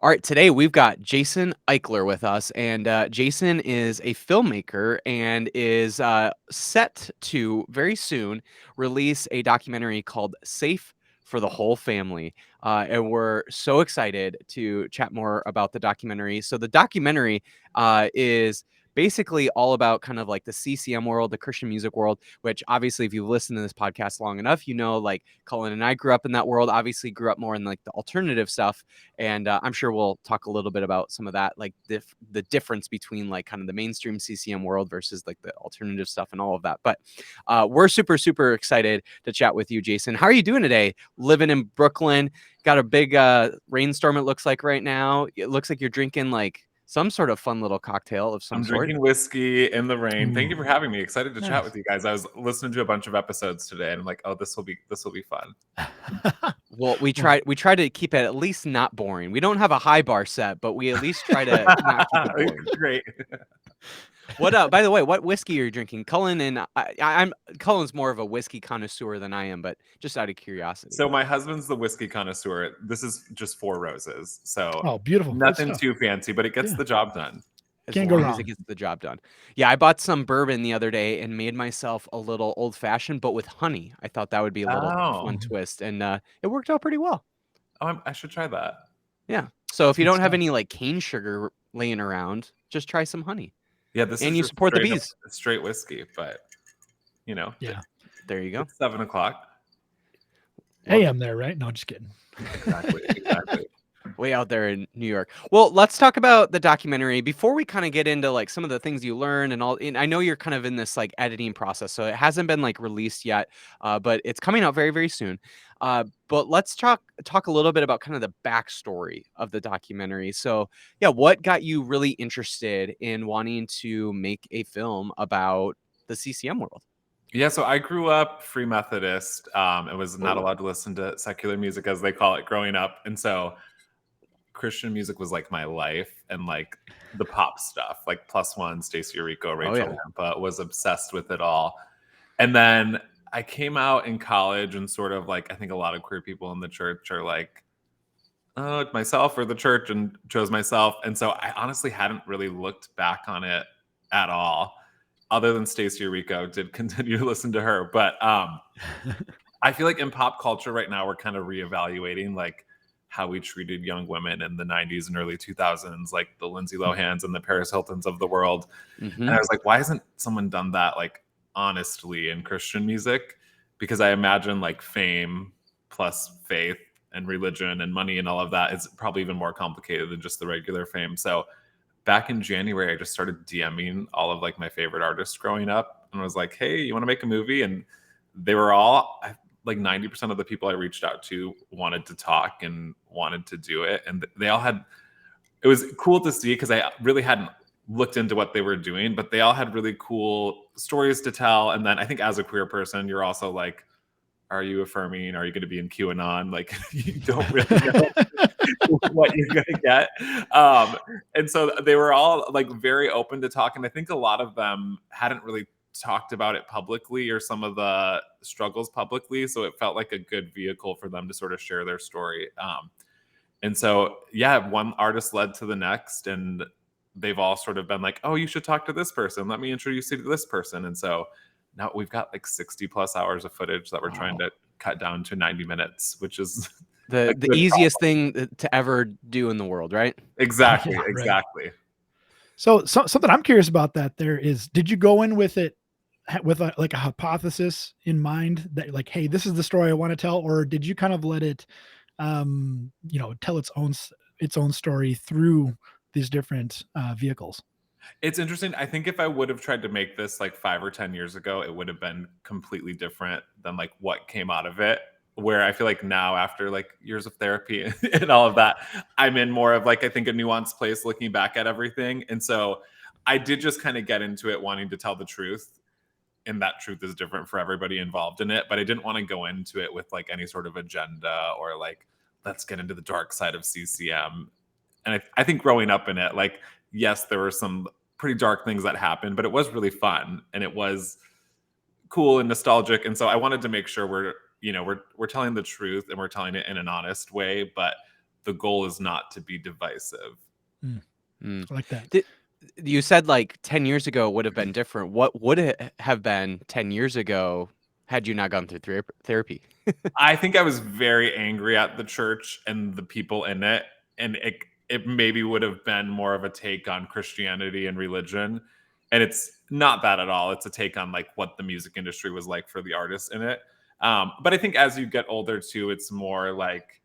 All right, today we've got Jason Ikeler with us, and Jason is a filmmaker and is set to very soon release a documentary called "Safe for the Whole Family," and we're so excited to chat more about the documentary. So the documentary is basically all about kind of like the CCM world, the Christian music world, which obviously if you've listened to this podcast long enough, you know, like Cullen and I grew up in that world, obviously grew up more in like the alternative stuff. And I'm sure we'll talk a little bit about some of that, like the difference between like kind of the mainstream CCM world versus like the alternative stuff and all of that. But we're super, super excited to chat with you, Jason. How are you doing today? Living in Brooklyn, got a big rainstorm, it looks like right now. It looks like you're drinking like some sort of fun little cocktail of some I'm sort. drinking whiskey in the rain. Thank you Ooh, for having me. Excited to chat nice. with you guys. I was listening to a bunch of episodes today, and I'm like, oh, this will be fun. Well, we Well, try to keep it at least not boring. We don't have a high bar set, but we at least try to not keep it boring. Great. What by the way, what whiskey are you drinking? Cullen and I'm Cullen's more of a whiskey connoisseur than I am, but just out of curiosity. So my husband's the whiskey connoisseur. This is just Four Roses, so oh, beautiful. Good nothing stuff. too fancy, but it gets Yeah. the job done. As Can't go long as it wrong. gets the job done. Yeah, I bought some bourbon the other day and made myself a little old fashioned, but with honey. I thought that would be a little fun Oh, Mhm. twist, and it worked out pretty well. I should try that. Yeah. So if It's you good don't have stuff. any like cane sugar laying around, just try some honey, Yeah, this and is you just support the straight up bees. straight whiskey, but Yeah. There you go. it's 7 o'clock. Well, AM there, right? No, just kidding. Exactly. way out there in New York. Well, let's talk about the documentary before we kind of get into like some of the things you learn and all. And I know you're kind of in this like editing process, so it hasn't been like released yet, but it's coming out very, very soon. But let's talk a little bit about kind of the backstory of the documentary. So, yeah, what got you really interested in wanting to make a film about the CCM world? Yeah, so I grew up Free Methodist, and was not Oh, allowed to listen to secular music as they call it growing up. And so Christian music was like my life, and like the pop stuff, like Plus One, Stacey Orico, oh Rachel yeah. Lampa, was obsessed with it all. And then I came out in college and sort of like, I think a lot of queer people in the church are like, oh, myself or the church, and chose myself. And so I honestly hadn't really looked back on it at all, other than Stacey Orico. Did continue to listen to her. But I feel like in pop culture right now, we're kind of reevaluating like how we treated young women in the 90s and early 2000s, like the Lindsay Lohans and the Paris Hiltons of the world. Mm-hmm. And I was like, why hasn't someone done that like honestly in Christian music? Because I imagine like fame plus faith and religion and money and all of that is probably even more complicated than just the regular fame. So back in January, I just started DMing all of like my favorite artists growing up, and was like, hey, you want to make a movie? And they were all like 90% of the people I reached out to wanted to talk and wanted to do it. And they all had, it was cool to see because I really hadn't looked into what they were doing, but they all had really cool stories to tell. And then I think as a queer person, you're also like, are you affirming? Are you going to be in QAnon? Like, you don't really know what you're going to get. And so they were all like very open to talk. And I think a lot of them hadn't really talked about it publicly or some of the struggles publicly. So it felt like a good vehicle for them to sort of share their story. And so, yeah, one artist led to the next, and they've all sort of been like, oh, you should talk to this person. Let me introduce you to this person. And so now we've got like 60 plus hours of footage that we're trying Wow. to cut down to 90 minutes, which is a The good easiest problem. thing to ever do in the world, right? Exactly, Yeah, right. exactly. So something I'm curious about that there is, did you go in with it with like a hypothesis in mind that like, hey, this is the story I want to tell, or did you kind of let it, tell its own story through these different vehicles? It's interesting. I think if I would have tried to make this like 5 or 10 years ago, it would have been completely different than like what came out of it. Where I feel like now, after like years of therapy and all of that, I'm in more of like, I think, a nuanced place looking back at everything. And so I did just kind of get into it wanting to tell the truth. And that truth is different for everybody involved in it. But I didn't want to go into it with like any sort of agenda or like, let's get into the dark side of CCM. And I think growing up in it, like, yes, there were some pretty dark things that happened, but it was really fun and it was cool and nostalgic. And so I wanted to make sure we're telling the truth and we're telling it in an honest way, but the goal is not to be divisive. Mm. I like that. You said like 10 years ago would have been different. What would it have been 10 years ago had you not gone through therapy? I think I was very angry at the church and the people in it, and it maybe would have been more of a take on Christianity and religion, and it's not that at all. It's a take on like what the music industry was like for the artists in it. But I think as you get older too, it's more like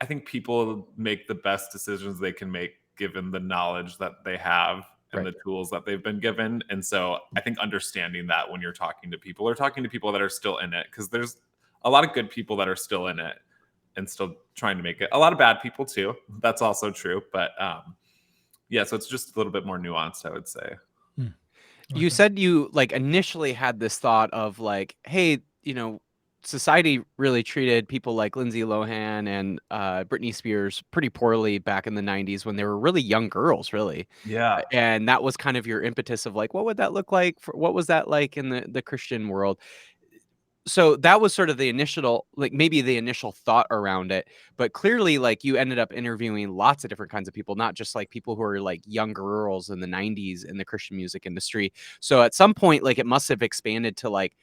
I think people make the best decisions they can make given the knowledge that they have and Right. the tools that they've been given. And so I think understanding that when you're talking to people or talking to people that are still in it, because there's a lot of good people that are still in it and still trying to make it. A lot of bad people too. That's also true. But yeah, so it's just a little bit more nuanced, I would say. I like You that. said you like initially had this thought of like, hey, society really treated people like Lindsay Lohan and Britney Spears pretty poorly back in the 90s when they were really young girls, really. Yeah. And that was kind of your impetus of like, what would that look like what was that like in the Christian world? So that was sort of the initial, like maybe the initial thought around it, but clearly like you ended up interviewing lots of different kinds of people, not just like people who are like young girls in the 90s in the Christian music industry. So at some point, like it must have expanded to like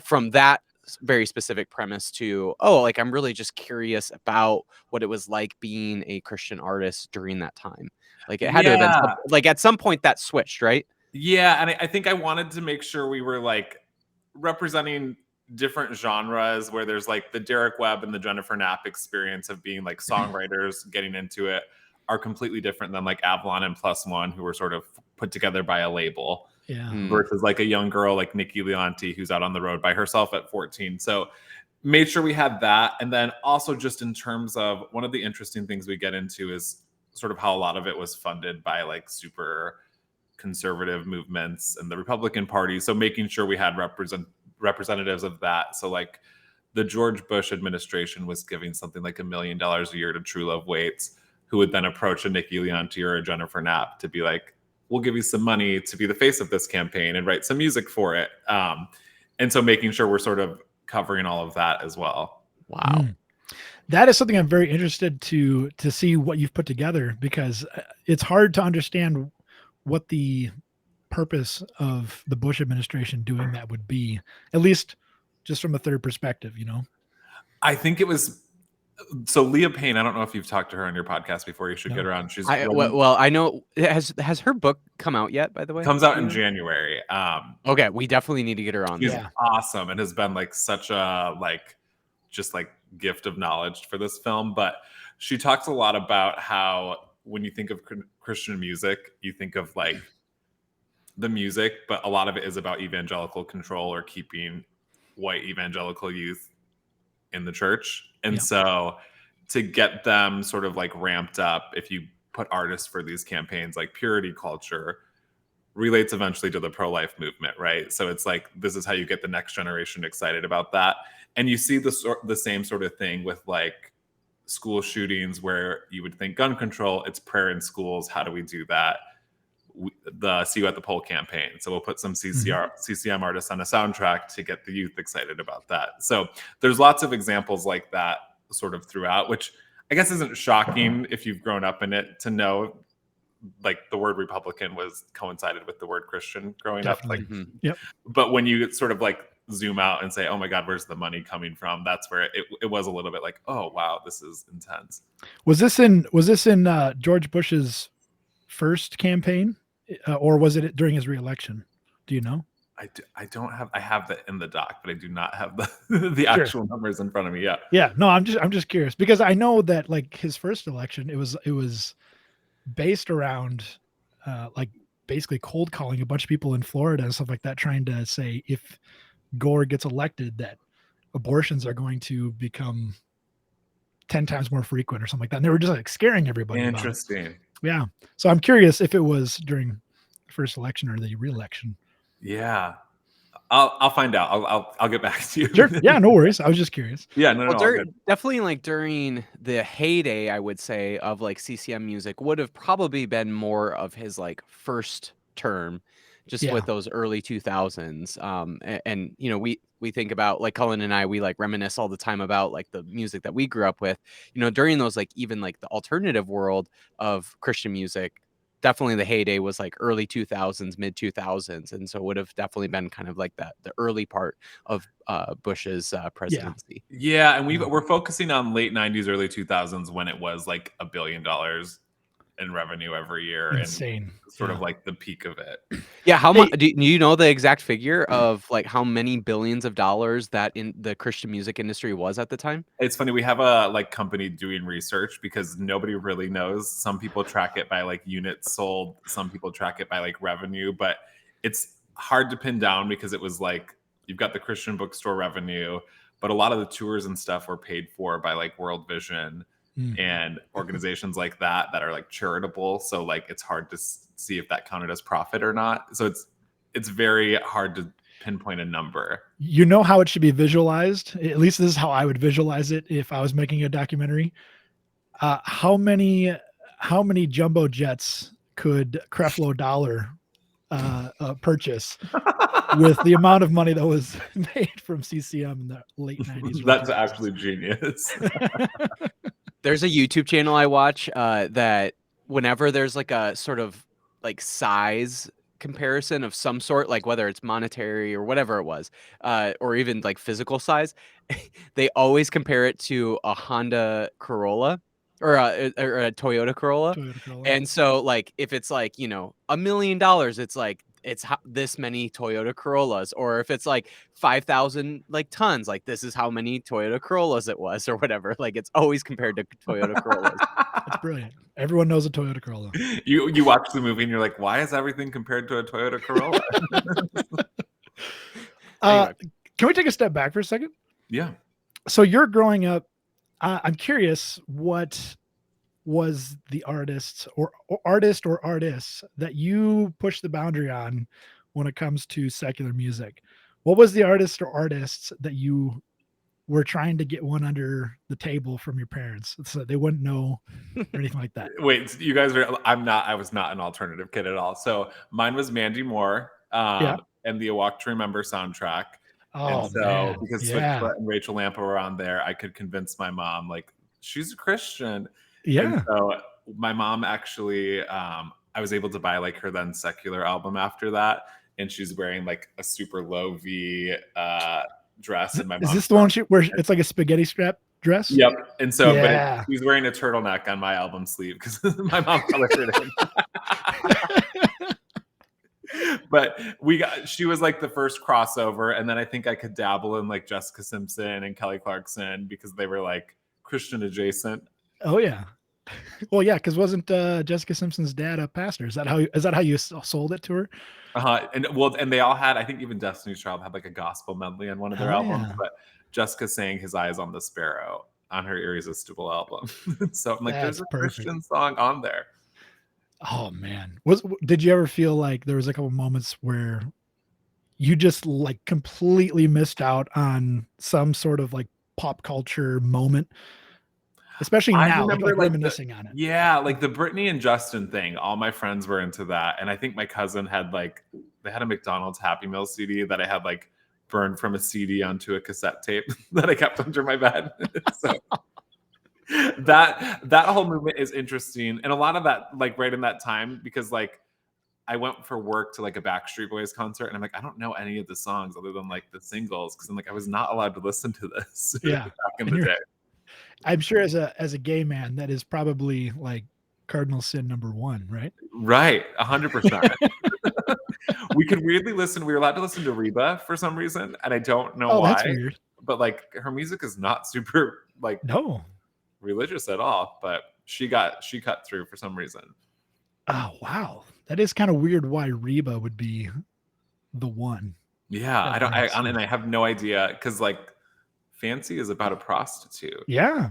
from that very specific premise to, oh, like I'm really just curious about what it was like being a Christian artist during that time. Like it had to have been Yeah. like at some point that switched, right? Yeah, and I think I wanted to make sure we were like representing different genres where there's like the Derek Webb and the Jennifer Knapp experience of being like songwriters getting into it are completely different than like Avalon and Plus One, who were sort of put together by a label, Yeah. versus like a young girl like Nikki Leonti who's out on the road by herself at 14. So made sure we had that. And then also just in terms of one of the interesting things we get into is sort of how a lot of it was funded by like super conservative movements and the Republican Party. So making sure we had representatives of that. So like the George Bush administration was giving something like $1 million a year to True Love Waits, who would then approach a Nikki Leonti or a Jennifer Knapp to be like, we'll give you some money to be the face of this campaign and write some music for it. And so making sure we're sort of covering all of that as well. Wow. That is something I'm very interested to see what you've put together, because it's hard to understand what the purpose of the Bush administration doing that would be, at least just from a third perspective, I think it was so Leah Payne. I don't know if you've talked to her on your podcast before. You should No. get her on. She's Well, I know has her book come out yet, by the way? comes out Do you in know? January. Okay, we definitely need to get her on She's there. Yeah. awesome and has been like such a like just like gift of knowledge for this film. But she talks a lot about how when you think of Christian music, you think of like the music, but a lot of it is about evangelical control or keeping white evangelical youth in the church. And Yeah. so to get them sort of like ramped up, if you put artists for these campaigns like purity culture, relates eventually to the pro-life movement, right? So it's like this is how you get the next generation excited about that. And you see the same sort of thing with like school shootings where you would think gun control, it's prayer in schools. How do we do that? The See You at the Poll campaign. So we'll put some CCM artists on a soundtrack to get the youth excited about that. So there's lots of examples like that sort of throughout, which I guess isn't shocking if you've grown up in it to know like the word Republican was coincided with the word Christian growing Definitely. up. Like, Yep. but when you sort of like zoom out and say, oh my God, where's the money coming from? That's where it was a little bit like, oh wow, this is intense. Was this in George Bush's first campaign, or was it during his reelection? Do you know? I don't have I have that in the doc, but I do not have the actual numbers in front of me. Yeah. Yeah. No, I'm just curious, because I know that like his first election, it was based around like basically cold calling a bunch of people in Florida and stuff like that, trying to say if Gore gets elected, that abortions are going to become 10 times more frequent or something like that. And they were just like scaring everybody about it. Interesting. Yeah. So I'm curious if it was during the first election or the re-election. Yeah. I'll find out. I'll get back to you. Sure. Yeah, no worries. I was just curious. Yeah, no, Well, all good. definitely like during the heyday, I would say, of like CCM music would have probably been more of his like first term just Yeah. with those early 2000s. And you know, we think about, like, Cullen and I, we like reminisce all the time about like the music that we grew up with, you know, during those, like, even like the alternative world of Christian music. Definitely the heyday was like early 2000s, mid 2000s, and so it would have definitely been kind of like that the early part of Bush's Yeah. presidency. Yeah, and Yeah. we're focusing on late 90s, early 2000s when it was like $1 billion in revenue every year and Insane. sort Yeah. of like the peak of it. Yeah, how much Hey, do you know the exact figure of, like, how many billions of dollars that in the Christian music industry was at the time? It's funny, we have a like company doing research because nobody really knows. Some people track it by like units sold, some people track it by like revenue, but it's hard to pin down because it was like you've got the Christian bookstore revenue, but a lot of the tours and stuff were paid for by like World Vision mm, and organizations like that that are like charitable. So like it's hard to see if that counted as profit or not. So it's very hard to pinpoint a number. you know how it should be visualized? At least this is how I would visualize it if I was making a documentary. How many jumbo jets could Creflo Dollar purchase with the amount of money that was made from CCM in the late 90s, early That's 2000s? actually genius. There's a YouTube channel I watch, that whenever there's, like, a sort of, like, size comparison of some sort, like, whether it's monetary or whatever it was, or even, like, physical size, they always compare it to a Honda Corolla or a Toyota Corolla, Toyota Corolla. and so, like, if it's, like, you know, $1,000,000, it's like, it's ho this many Toyota Corollas, or if it's, like, 5,000, like, tons, like, this is how many Toyota Corollas it was or whatever, like, it's always compared to Toyota Corollas. That's brilliant. Everyone knows a Toyota Corolla. You watch the movie and you're like, why is everything compared to a Toyota Corolla? Uh, Anyway. can we take a step back for a second? Yeah. So you're growing up. I'm curious, what was the artist or artists that you push the boundary on when it comes to secular music? What was the artist or artists that you were trying to get one under the table from your parents so that they wouldn't know or anything like that? Wait, you guys are I was not an alternative kid at all. So mine was Mandy Moore, Yeah. and the A Walk to Remember soundtrack. And Oh so man. because Yeah. Switchfoot and Rachel Lampa were on there, I could convince my mom, like, she's a Christian. And Yeah. so my mom actually, I was able to buy like her then secular album after that. And she's wearing like a super low V dress. And my Is mom's this the one where it's like a spaghetti strap dress? Yep. And so, but Yeah. she's wearing a turtleneck on my album sleeve because my mom colored it in. But she was like the first crossover. And then I think I could dabble in like Jessica Simpson and Kelly Clarkson because they were like Christian adjacent. Oh yeah. Well, yeah, because wasn't Jessica Simpson's dad a pastor? Is that how you sold it to her? And well, and they all had, I think even Destiny's Child had like a gospel medley on one of their Oh albums, yeah, but Jessica sang His Eyes on the Sparrow on her Irresistible album. So I'm like, there's that's a perfect. Christian song on there. Oh man, did you ever feel like there was a couple moments where you just like completely missed out on some sort of like pop culture moment, especially I now, remember like like reminiscing on it? like the Britney and Justin thing. All my friends were into that, and I think my cousin had like they had a McDonald's Happy Meal CD that I had like burned from a CD onto a cassette tape that I kept under my bed. So that whole movement is interesting, and a lot of that like right in that time because like I went for work to like a Backstreet Boys concert, and I'm like, I don't know any of the songs other than like the singles because I'm like I was not allowed to listen to this Yeah, back in and the day. I'm sure as a gay man, that is probably like cardinal sin number one, right? Right, 100%. We could weirdly listen. We were allowed to listen to Reba for some reason, and I don't know Oh, that's why. weird. But like her music is not super like No. religious at all. But she cut through for some reason. Oh wow, that is kind of weird. Why Reba would be the one Yeah, that I don't. brings And you. I have no idea because like Fancy is about a prostitute, Yeah.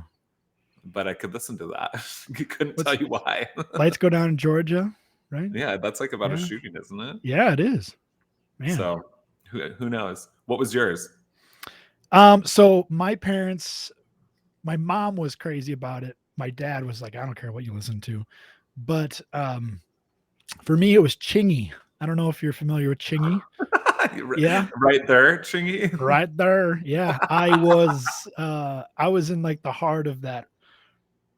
but I could listen to that. I couldn't What's tell you why. Lights Go Down in Georgia, right? Yeah, that's like about a Yeah. shooting, isn't it? Yeah, it is. Man. So who knows? What was yours? So my mom was crazy about it. My dad was like, I don't care what you listen to. But for me, it was Chingy. I don't know if you're familiar with Chingy. Yeah, Right there, Chingy. right there. Yeah, I was in like the heart of that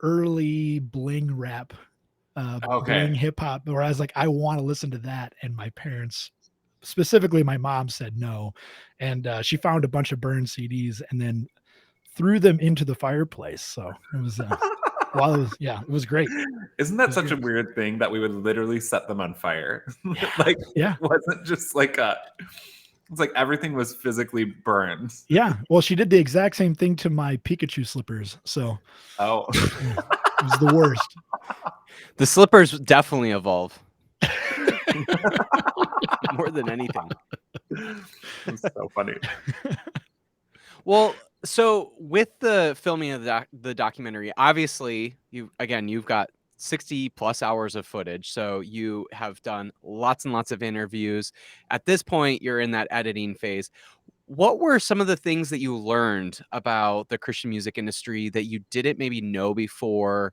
early bling rap, Okay. bling hip hop, where I was like, I want to listen to that, and my parents, specifically my mom, said no, and she found a bunch of burned CDs and then threw them into the fireplace. So it was while it was yeah, it was great. Isn't It that was such a great. weird thing that we would literally set them on fire? Yeah, Like yeah, it wasn't just like a it's like everything was physically burned. yeah. Well, she did the exact same thing to my Pikachu slippers. So Oh. yeah, it was the worst. The slippers definitely evolve more than anything. It's so funny. Well, so with the filming of the documentary, obviously you've got 60 plus hours of footage. So you have done lots and lots of interviews. At this point, you're in that editing phase. What were some of the things that you learned about the Christian music industry that you didn't maybe know before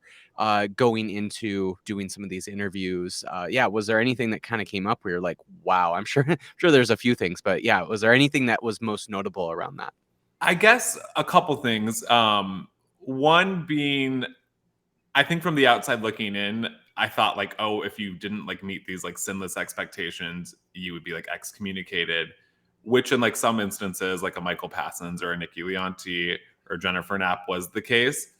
going into doing some of these interviews? Yeah, was there anything that kind of came up where you're like, wow, I'm sure, sure there's a few things, but yeah, was there anything that was most notable around that? I guess a couple things. One being I think from the outside looking in, I thought like, oh, if you didn't like meet these like sinless expectations, you would be like excommunicated, which in like some instances, like a Michael Passons or a Nikki Leonti or Jennifer Knapp was the case.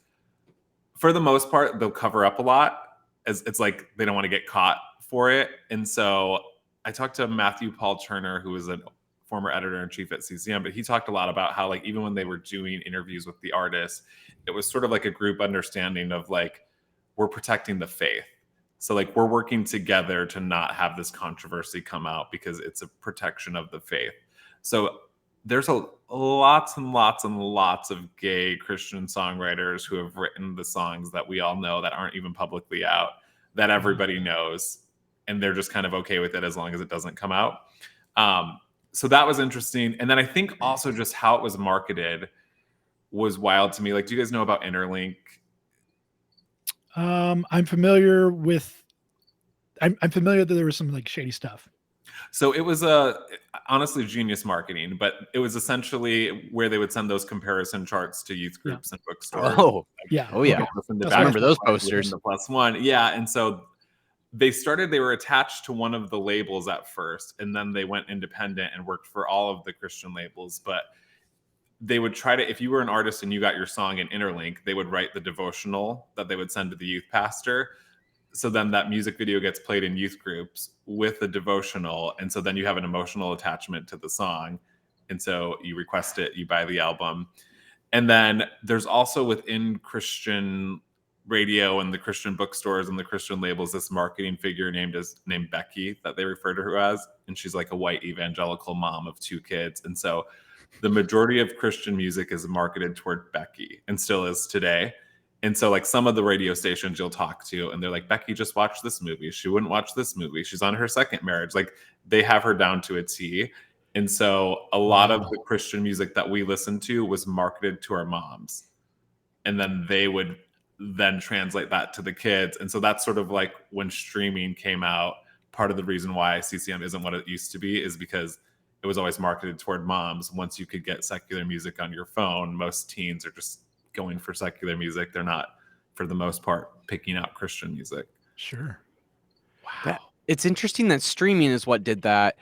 For the most part, they'll cover up a lot as it's like they don't want to get caught for it. And so I talked to Matthew Paul Turner, who was a former editor in chief at CCM, but he talked a lot about how like even when they were doing interviews with the artists, it was sort of like a group understanding of like we're protecting the faith. So like we're working together to not have this controversy come out because it's a protection of the faith. So there's a lots and lots and lots of gay Christian songwriters who have written the songs that we all know that aren't even publicly out that everybody knows, and they're just kind of okay with it as long as it doesn't come out. So that was interesting, and then I think also just how it was marketed was wild to me. Like, do you guys know about Interlink? I'm familiar with. I'm familiar that there was some like shady stuff. So it was a honestly genius marketing, but it was essentially where they would send those comparison charts to youth Yeah. groups and bookstores. Oh, Like, Yeah. oh you yeah. can listen to That's I what I remember Backstreet thought. those Boys within posters. the plus one. Yeah. And so they were attached to one of the labels at first, and then they went independent and worked for all of the Christian labels. But they would try to, if you were an artist and you got your song in Interlink, they would write the devotional that they would send to the youth pastor. So then that music video gets played in youth groups with the devotional, and so then you have an emotional attachment to the song, and so you request it, you buy the album. And then there's also within Christian radio and the Christian bookstores and the Christian labels this marketing figure named Becky that they refer to her as, and she's like a white evangelical mom of two kids. And so the majority of Christian music is marketed toward Becky and still is today. And so, like, some of the radio stations you'll talk to, and they're like, Becky just watched this movie. She wouldn't watch this movie. She's on her second marriage. Like, they have her down to a T. And so, a lot of Wow. the Christian music that we listened to was marketed to our moms. And then they would then translate that to the kids. And so, that's sort of like when streaming came out. Part of the reason why CCM isn't what it used to be is because it was always marketed toward moms. Once you could get secular music on your phone, most teens are just going for secular music. They're not, for the most part, picking out Christian music. Sure. That Wow. it's interesting that streaming is what did that.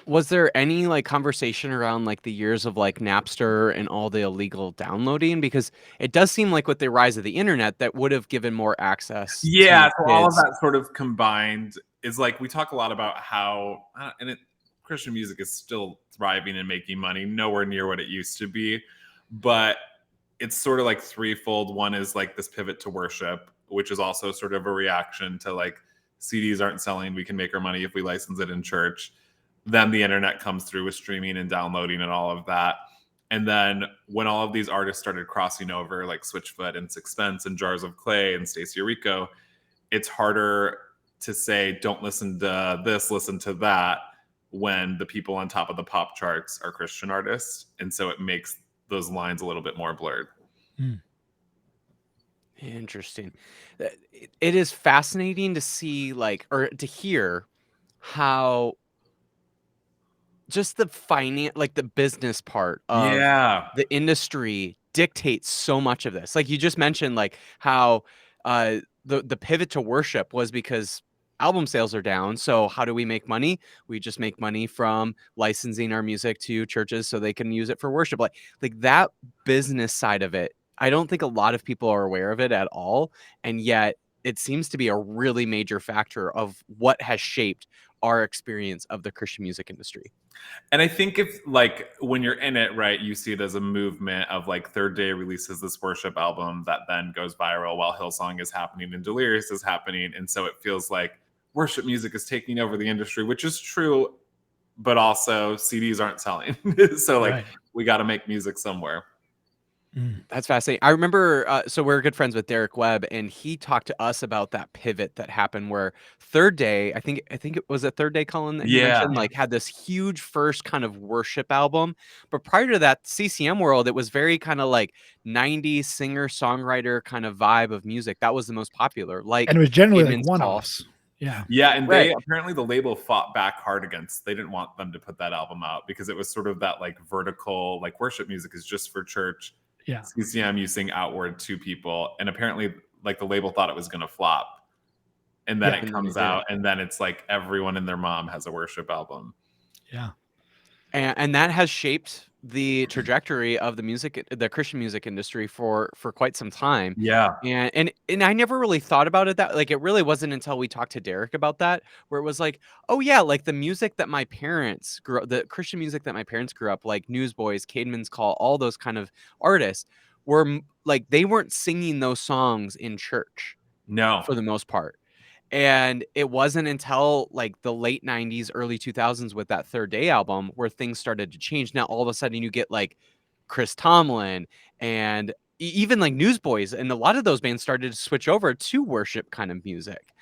Was there any like conversation around like the years of like Napster and all the illegal downloading? Because it does seem like with the rise of the internet, that would have given more access Yeah, to so all of kids. that sort of combined is like we talk a lot about how, and Christian music is still thriving and making money, nowhere near what it used to be, but it's sort of like threefold. One is like this pivot to worship, which is also sort of a reaction to like CDs aren't selling. We can make our money if we license it in church. Then the internet comes through with streaming and downloading and all of that. And then when all of these artists started crossing over, like Switchfoot and Sixpence and Jars of Clay and Stacey Rico, it's harder to say, don't listen to this, listen to that, when the people on top of the pop charts are Christian artists. And so it makes those lines a little bit more blurred. Mm. Interesting. It is fascinating to see like or to hear how just like the business part of Yeah. the industry dictates so much of this. Like you just mentioned, like how the pivot to worship was because album sales are down. So how do we make money? We just make money from licensing our music to churches so they can use it for worship. Like that business side of it. I don't think a lot of people are aware of it at all, and yet it seems to be a really major factor of what has shaped our experience of the Christian music industry. And I think if like when you're in it, right, you see it as a movement of like Third Day releases this worship album that then goes viral while Hillsong is happening and Delirious is happening. And so it feels like worship music is taking over the industry, which is true, but also CDs aren't selling. So like Right. we got to make music somewhere. Mm. That's fascinating. I remember, so we're good friends with Derek Webb, and he talked to us about that pivot that happened where Third Day, I think it was a Third Day, Cullen, that he Yeah. mentioned, like had this huge first kind of worship album. But prior to that, CCM World, it was very kind of like 90s singer songwriter kind of vibe of music. That was the most popular, And like it was generally like Caedmon's Call. one-offs. Yeah. Yeah, and Right. they apparently the label fought back hard against. They didn't want them to put that album out because it was sort of that like vertical, like worship music is just for church. Yeah. CCM you sing outward to people, and apparently like the label thought it was going to flop, and then Yeah. it And then it comes did. out, and then it's like everyone and their mom has a worship album. Yeah. And that has shaped the trajectory of the Christian music industry for quite some time. Yeah, And I never really thought about it that like, it really wasn't until we talked to Derek about that, where it was like, "Oh, yeah, like, the Christian music that my parents grew up, like Newsboys, Caedmon's Call, all those kind of artists were, like, they weren't singing those songs in church no, for the most part." And it wasn't until, like, the late '90s, early 2000s with that Third Day album where things started to change. Now, all of a sudden, you get, like, Chris Tomlin and even, like, Newsboys, and a lot of those bands started to switch over to worship kind of music.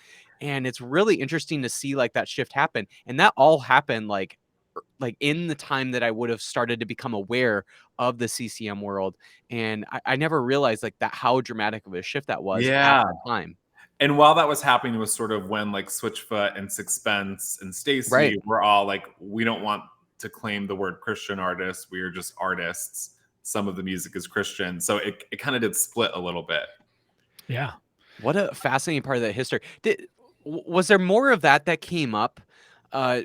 And it's really interesting to see, like, that shift happen, and that all happened, like, in the time that I would have started to become aware of the CCM world, and I never realized, like, that how dramatic of a shift that was at yeah. that time. And while that was happening, was sort of when like Switchfoot and Sixpence and Right. Stacy were all like, we don't want to claim the word Christian artists. We are just artists. Some of the music is Christian. So it kind of did split a little bit. Yeah. What a fascinating part of that history. Was there more of that came up,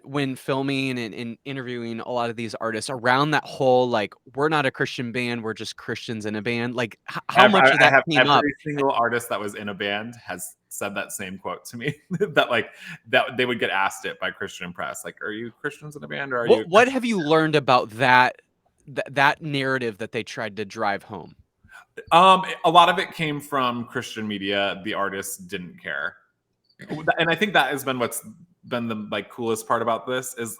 when filming and interviewing a lot of these artists around that whole, like, "We're not a Christian band, we're just Christians in a band." Like, how much of I that have came up? every single artist that was in a band has said that same quote to me that like that they would get asked it by Christian press. Like, are you Christians in a band or are you What a what Christian? have you learned about that narrative that they tried to drive home? A lot of it came from Christian media. The artists didn't care. And I think that has been what's been the like coolest part about this is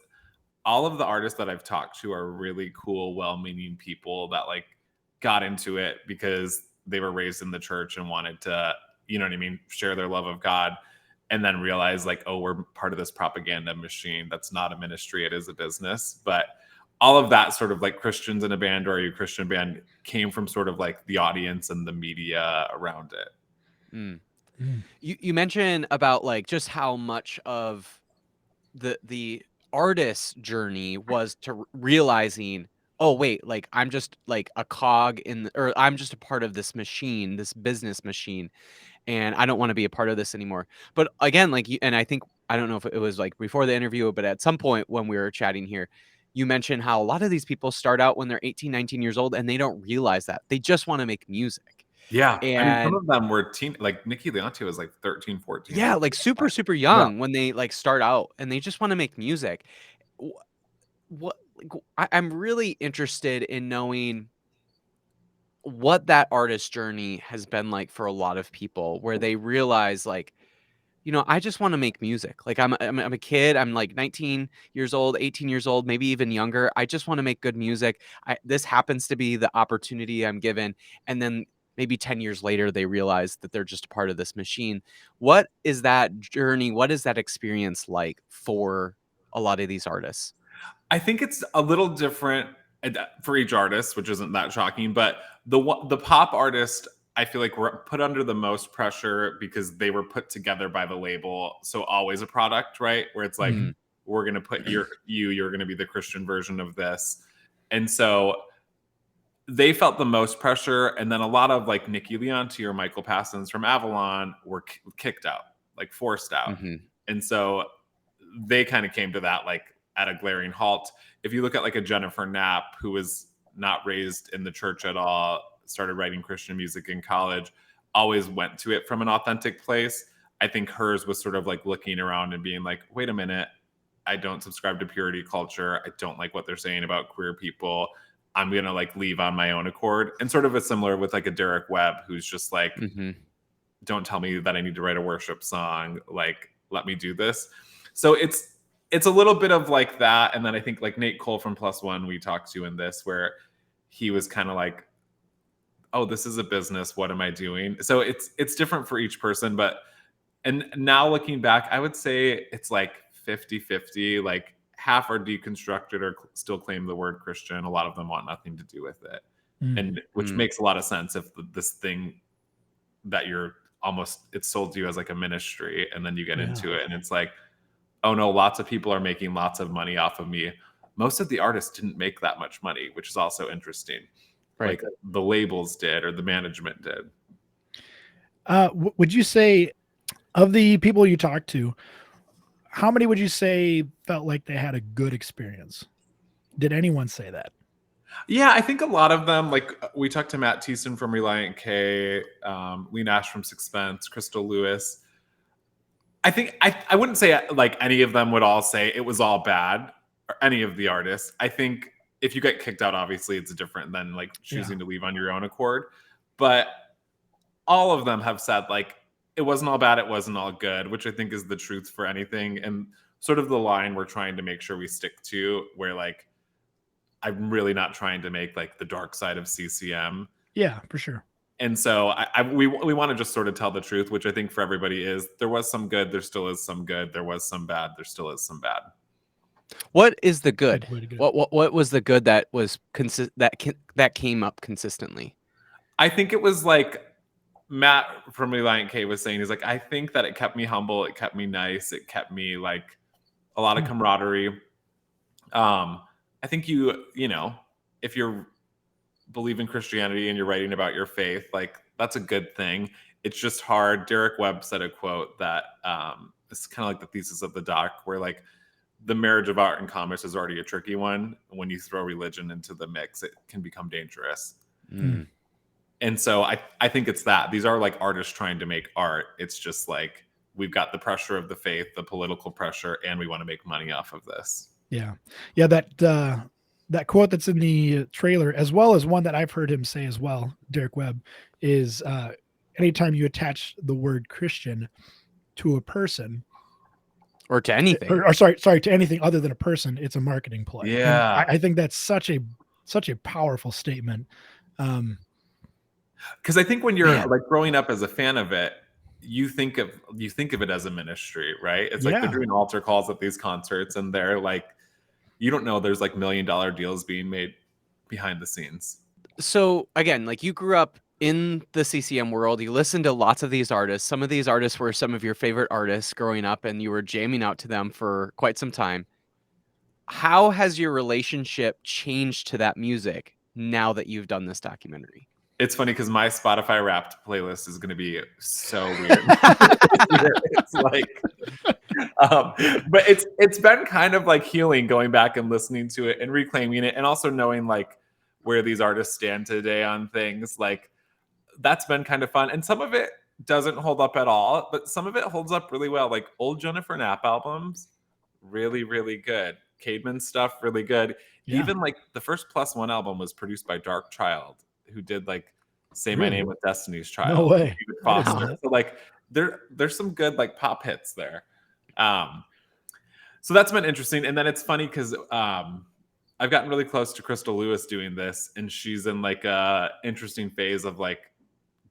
all of the artists that I've talked to are really cool, well-meaning people that like got into it because they were raised in the church and wanted to, you know what I mean, share their love of God, and then realize like, oh, we're part of this propaganda machine. That's not a ministry; it is a business. But all of that sort of like Christians in a band or are you a Christian band came from sort of like the audience and the media around it. Mm. Mm. You mentioned about, like, just how much of the artist's journey was to realizing, "Oh, wait, like, I'm just, like, a cog or I'm just a part of this machine, this business machine, and I don't wanna be a part of this anymore." But again, like, and I think I don't know if it was, like, before the interview, but at some point when we were chatting here, you mentioned how a lot of these people start out when they're 18, 19 years old, and they don't realize that. They just wanna make music. Yeah, I mean, some And of them were like Nikki Leonti was like 13, 14 when yeah, she like, got super, signed. super Yeah. young when they, like, start out, and they just wanna make music. Wh what like, I'm really interested in knowing what that artist journey has been like for a lot of people, where they realize, like, I just wanna make music. Like, I'm a kid, I'm, like, 19 years old, 18 years old, maybe even younger. I just wanna make good music. This happens to be the opportunity I'm given, and then maybe 10 years later, they realize that they're just a part of this machine. What is that journey? What is that experience like for a lot of these artists? I think it's a little different for each artist, which isn't that shocking. But the pop artist, I feel like were put under the most pressure because they were put together by the label. So always a product, right? Where it's like Mhm. Mhm. we're going to put you're going to be the Christian version of this. And so they felt the most pressure. And then a lot of like Nikki Leonti or Michael Passons from Avalon were kicked out, like forced out. Mm-hmm. And so they kind of came to that like at a glaring halt. If you look at like a Jennifer Knapp, who was not raised in the church at all, started writing Christian music in college, always went to it from an authentic place. I think hers was sort of like looking around and being like, wait a minute, I don't subscribe to purity culture. I don't like what they're saying about queer people. I'm going to like leave on my own accord. And sort of a similar with like a Derek Webb, who's just like, Mm-hmm. don't tell me that I need to write a worship song. Like, let me do this. So it's a little bit of like that. And then I think like Nate Cole from Plus One, we talked to in this, where he was kind of like, oh, this is a business. What am I doing? So it's different for each person. But, and now looking back, I would say it's like 50-50. Like half are deconstructed or still claim the word Christian. A lot of them want nothing to do with it. And which makes a lot of sense if this thing that you're almost, it's sold to you as like a ministry, and then you get into it and it's like, oh no, lots of people are making lots of money off of me. Most of the artists didn't make that much money, which is also interesting. Right. Like the labels did or the management did. Would you say, of the people you talked to, how many would you say felt like they had a good experience? Did anyone say that? Yeah, I think a lot of them, like we talked to Matt Thiessen from Reliant K, Lee Nash from Sixpence, Crystal Lewis. I think I wouldn't say like any of them would all say it was all bad, or any of the artists. I think if you get kicked out, obviously it's different than like choosing to leave on your own accord. But all of them have said like it wasn't all bad, it wasn't all good, which I think is the truth for anything, and sort of the line we're trying to make sure we stick to, where like I'm really not trying to make like the dark side of CCM. Yeah, for sure. And so we want to just sort of tell the truth, which I think for everybody is there was some good, there still is some good, there was some bad, there still is some bad. What is the good? Good. What was the good that was that came up consistently? I think it was like Matt from Reliant K was saying, he's like, I think that it kept me humble, it kept me nice, it kept me like a lot of camaraderie. I think you know, if you're believe in Christianity and you're writing about your faith, like that's a good thing. It's just hard. Derek Webb said a quote that it's kind of like the thesis of the doc, where like the marriage of art and commerce is already a tricky one. When you throw religion into the mix, it can become dangerous. And so I think it's that these are like artists trying to make art. It's just like we've got the pressure of the faith, the political pressure, and we want to make money off of this. Yeah. That quote that's in the trailer, as well as one that I've heard him say as well, Derek Webb, is anytime you attach the word Christian to a person or to anything, or sorry, to anything other than a person, it's a marketing play. Yeah. And I think that's such a powerful statement. Because I think when you're like growing up as a fan of it, you think of it as a ministry, right? It's like they're doing altar calls at these concerts, and they're like, you don't know there's like $1 million deals being made behind the scenes. So again, like you grew up in the CCM world, you listened to lots of these artists. Some of these artists were some of your favorite artists growing up, and you were jamming out to them for quite some time. How has your relationship changed to that music now that you've done this documentary? It's funny because my Spotify Wrapped playlist is going to be so weird. It's like, but it's been kind of like healing going back and listening to it and reclaiming it, and also knowing like where these artists stand today on things. Like that's been kind of fun, and some of it doesn't hold up at all, but some of it holds up really well. Like old Jennifer Knapp albums, really, really good. Cademan stuff, really good. Yeah. Even like the first Plus One album was produced by Dark Child, who did like Say My Name with Destiny's Child. No way. Foster. So like there's some good like pop hits there. So that's been interesting. And then it's funny because I've gotten really close to Crystal Lewis doing this, and she's in like a interesting phase of like,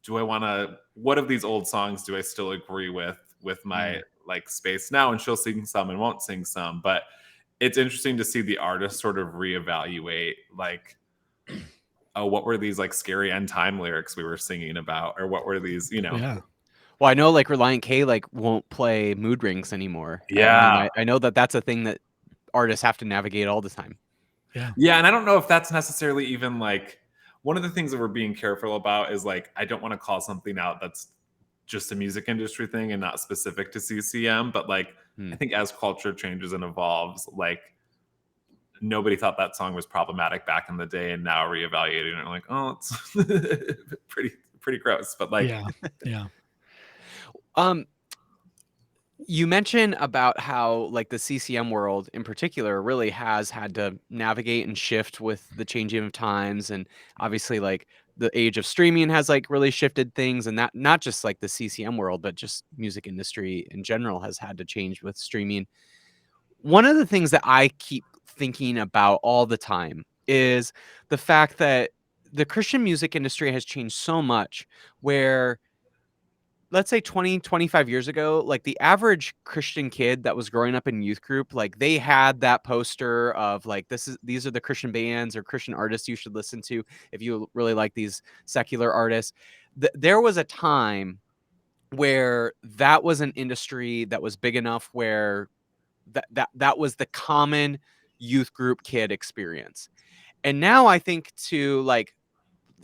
what of these old songs do I still agree with my like space now? And she'll sing some and won't sing some, but it's interesting to see the artist sort of reevaluate like, oh, what were these like scary end time lyrics we were singing about? Or what were these, you know? Yeah. Well, I know like Reliant K like won't play Mood Rings anymore. Yeah. I know that that's a thing that artists have to navigate all the time. Yeah. Yeah, and I don't know if that's necessarily even like one of the things that we're being careful about is like I don't want to call something out that's just a music industry thing and not specific to CCM, but like I Hmm. think as culture changes and evolves, like nobody thought that song was problematic back in the day, and now reevaluating it, like, oh, it's pretty gross. But like, Yeah. Yeah. Um, you mentioned about how like the CCM world in particular really has had to navigate and shift with the changing of times, and obviously like the age of streaming has like really shifted things, and that not just like the CCM world, but just music industry in general has had to change with streaming. One of the things that I keep thinking about all the time is the fact that the Christian music industry has changed so much where let's say 20, 25 years ago, like the average Christian kid that was growing up in youth group, like they had that poster of like these are the Christian bands or Christian artists you should listen to if you really like these secular artists. There was a time where that was an industry that was big enough where that was the common youth group kid experience. And now I think to like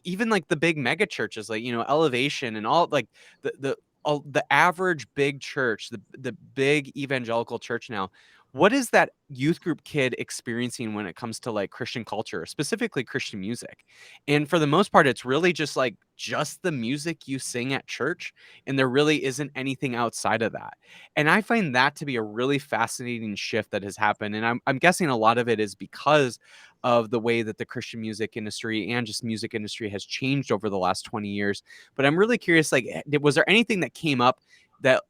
even like the big mega churches, like Elevation and all like the average big church, the big evangelical church now. What is that youth group kid experiencing when it comes to like Christian culture, specifically Christian music? And for the most part, it's really just the music you sing at church, and there really isn't anything outside of that. And I find that to be a really fascinating shift that has happened. And I'm guessing a lot of it is because of the way that the Christian music industry and just music industry has changed over the last 20 years. But I'm really curious, like, was there anything that came up that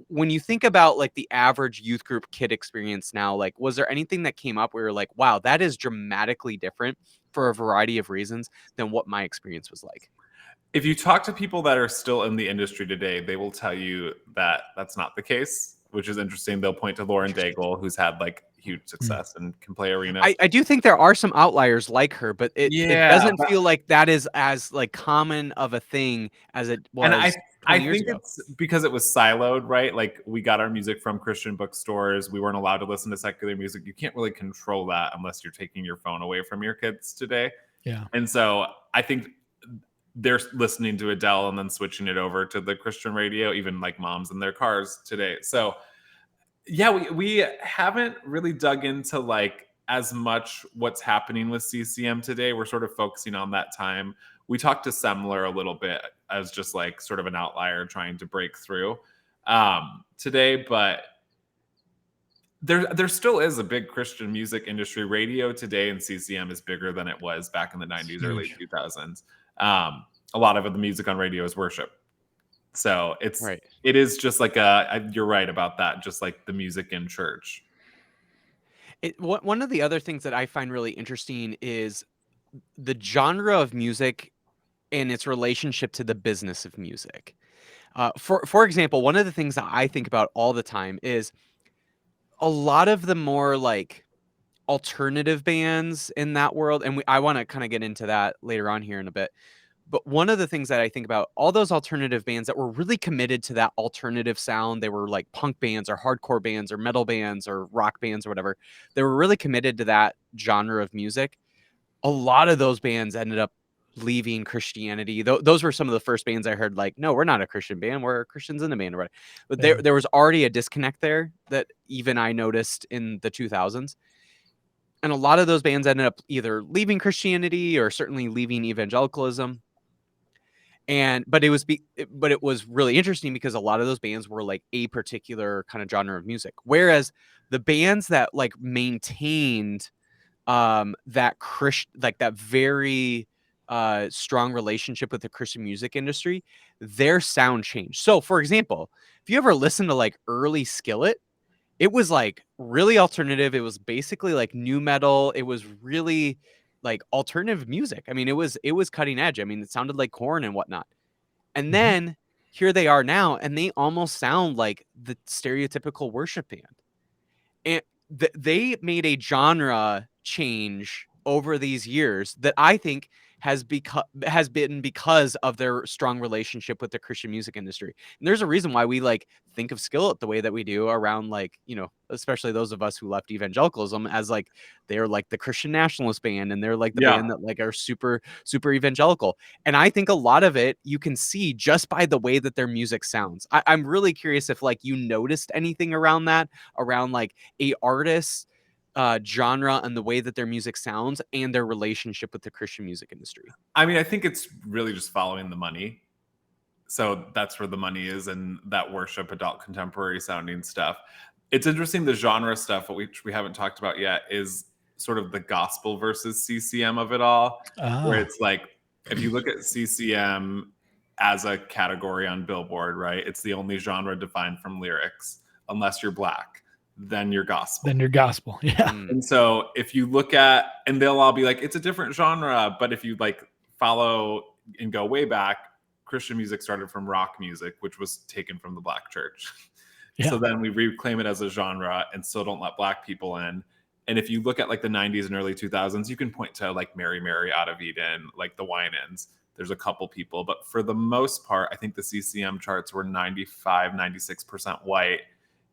when you think about like the average youth group kid experience now, like, was there anything that came up where you're like, wow, that is dramatically different for a variety of reasons than what my experience was like? if you talk to people that are still in the industry today, they will tell you that that's not the case, which is interesting. They'll point to Lauren Interesting. Daigle, who's had like huge Mm. success and can play arenas. I do think there are some outliers like her, but it Yeah, doesn't feel like that is as like common of a thing as it and was I 20 years think ago. it's because it was siloed, right? Like we got our music from Christian bookstores. We weren't allowed to listen to secular music. You can't really control that unless you're taking your phone away from your kids today. Yeah. And so I think they're listening to Adele and then switching it over to the Christian radio, even like moms in their cars today. So yeah, we haven't really dug into like as much what's happening with CCM today. We're sort of focusing on that time. We talked to Semler a little bit as just like sort of an outlier trying to break through today, but there still is a big Christian music industry. Radio today in CCM is bigger than it was back in the It's 90s, early huge. 2000s. A lot of the music on radio is worship. So Right. it is just like you're right about that, just like the music in church. One of the other things that I find really interesting is the genre of music and its relationship to the business of music. For example, one of the things that I think about all the time is a lot of the more like alternative bands in that world, and I want to kind of get into that later on here in a bit. But one of the things that I think about all those alternative bands that were really committed to that alternative sound, they were like punk bands or hardcore bands or metal bands or rock bands or whatever. They were really committed to that genre of music. A lot of those bands ended up leaving Christianity. Those were some of the first bands I heard like, no, we're not a Christian band. We're Christians in a band. Right. But Yeah. there was already a disconnect there that even I noticed in the 2000s. And a lot of those bands ended up either leaving Christianity or certainly leaving evangelicalism. And but it was really interesting because a lot of those bands were like a particular kind of genre of music, whereas the bands that like maintained that Christ like that very strong relationship with the Christian music industry, their sound changed. So for example, if you ever listen to like early Skillet, it was like really alternative. It was basically like new metal. It was really like alternative music. I mean, it was cutting edge. I mean, it sounded like Corn and whatnot. And Mhm. then here they are now, and they almost sound like the stereotypical worship band. And they made a genre change over these years that I think has been because of their strong relationship with the Christian music industry. And there's a reason why we like think of Skillet the way that we do around like, especially those of us who left evangelicalism as like they're like the Christian nationalist band and they're like the Yeah. band that like are super super evangelical. And I think a lot of it you can see just by the way that their music sounds. I'm really curious if like you noticed anything around that, around like a artist genre and the way that their music sounds and their relationship with the Christian music industry. I mean, I think it's really just following the money. So that's where the money is, and that worship adult contemporary sounding stuff. It's interesting, the genre stuff, which we haven't talked about yet, is sort of the gospel versus CCM of it all, where Oh, it's like, if you look at CCM as a category on Billboard, right? It's the only genre defined from lyrics, unless you're black, then you're gospel. then your gospel. Yeah. Mm. And so if you look at, and they'll all be like, it's a different genre, but if you like follow and go way back, Christian music started from rock music, which was taken from the black church. Yeah. So then we reclaim it as a genre and still don't let black people in. And if you look at like the 90s and early 2000s, you can point to like Mary Mary Out of Eden, like the Winans. There's a couple people, but for the most part, I think the CCM charts were 95, 96% white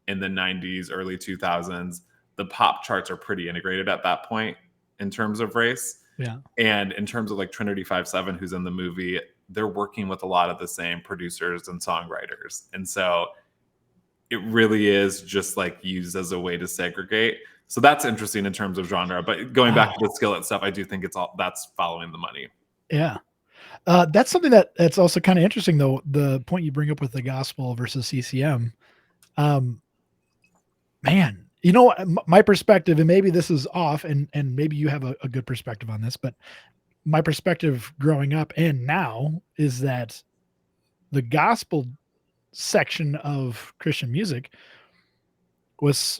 in the 90s, early 2000s. The pop charts are pretty integrated at that point in terms of race. Yeah. And in terms of like Trinity 5-7, who's in the movie, they're working with a lot of the same producers and songwriters. And so it really is just like used as a way to segregate. So that's interesting in terms of genre. But going back to the Skillet stuff, I do think that's following the money. Yeah. That's something that's also kind of interesting, though. The point you bring up with the gospel versus CCM. Man, my perspective, and maybe this is off, and maybe you have a good perspective on this, but my perspective growing up and now is that the gospel section of Christian music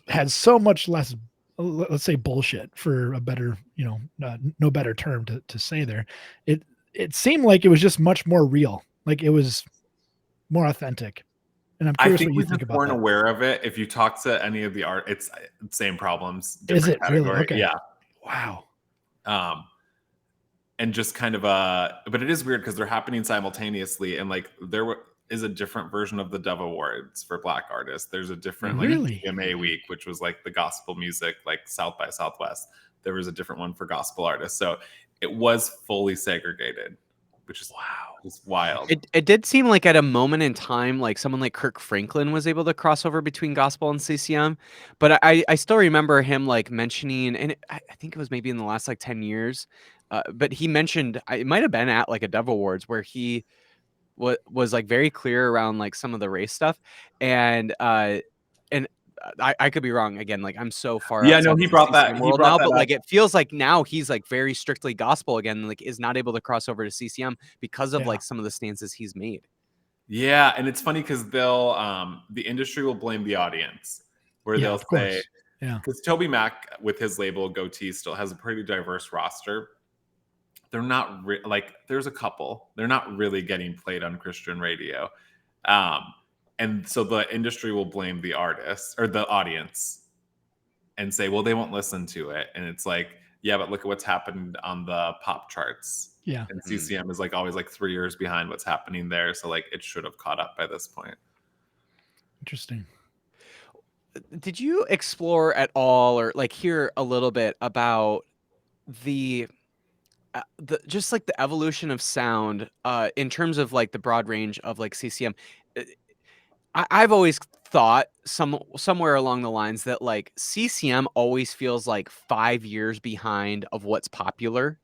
has so much less, let's say, bullshit, for a better, no better term to say there. It seemed like it was just much more real, like it was more authentic. And I'm I curious think what we you think just about weren't that. aware of it. If you talk to any of the art, it's same problems, Is different it really? category. Okay. Yeah. Wow. And just kind of but it is weird because they're happening simultaneously, and like is a different version of the Dove Awards for black artists. There's a different like Really? GMA week, which was like the gospel music, like South by Southwest. There was a different one for gospel artists. So it was fully segregated, which is Wow. just wild. It did seem like at a moment in time, like someone like Kirk Franklin was able to cross over between gospel and CCM, but I still remember him like mentioning, and I think it was maybe in the last like 10 years, but he mentioned it might have been at like a Dove Awards where he was like very clear around like some of the race stuff, and I could be wrong again. Like I'm so far Yeah, no, outside he of the brought that. CCM He world brought now, that but up. like it feels like now he's like very strictly gospel again. Like is not able to cross over to CCM because of Yeah. like some of the stances he's made. Yeah, and it's funny because they'll the industry will blame the audience, where Yeah, they'll of say, course. Yeah. because Toby Mac with his label Goatee still has a pretty diverse roster. They're not like there's a couple. They're not really getting played on Christian radio, um, and so the industry will blame the artist or the audience and say, well, they won't listen to it, and it's like, yeah, but look at what's happened on the pop charts. Yeah. And Mm. CCM is like always like 3 years behind what's happening there, so like it should have caught up by this point. Interesting. Did you explore at all or like hear a little bit about the the just like the evolution of sound in terms of like the broad range of like CCM? Uh, I've always thought somewhere along the lines that like CCM always feels like 5 years behind of what's popular.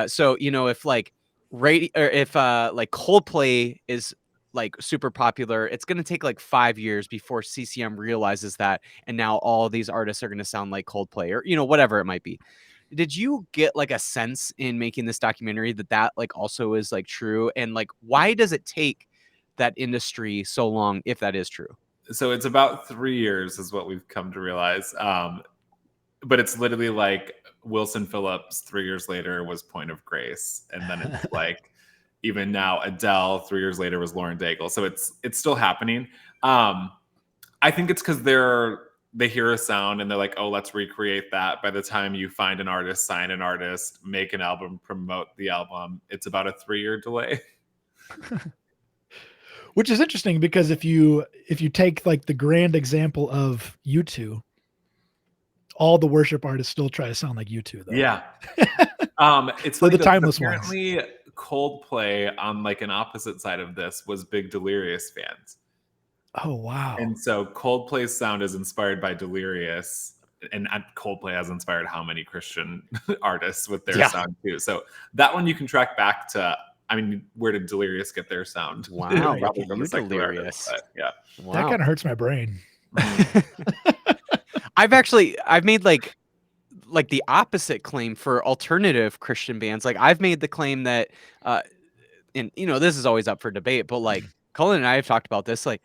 So if like radio or if like Coldplay is like super popular, it's gonna take like 5 years before CCM realizes that, and now all these artists are gonna sound like Coldplay or whatever it might be. Did you get like a sense in making this documentary that like also is like true, and like why does it take that industry so long if that is true? So it's about 3 years is what we've come to realize. But it's literally like Wilson Phillips 3 years later was Point of Grace, and then it's like even now Adele 3 years later was Lauren Daigle. So it's still happening. I think it's because they hear a sound and they're like, oh, let's recreate that. By the time you find an artist, sign an artist, make an album, promote the album, it's about a 3-year delay. Which is interesting because if you take like the grand example of U2, all the worship artists still try to sound like U2 though. Yeah. It's They're funny the though, 'cause timeless ones. apparently Coldplay on like an opposite side of this was big Delirious fans. Oh wow. And so Coldplay's sound is inspired by Delirious, and Coldplay has inspired how many Christian artists with their Yeah. sound too. So that one you can track back to. I mean, where did Delirious get their sound? Wow, Right. Probably look at from you, a secular artist, Delirious. but yeah. That Wow. kind of hurts my brain. I've made like the opposite claim for alternative Christian bands. Like I've made the claim that and you know, this is always up for debate, but like Cullen and I have talked about this. Like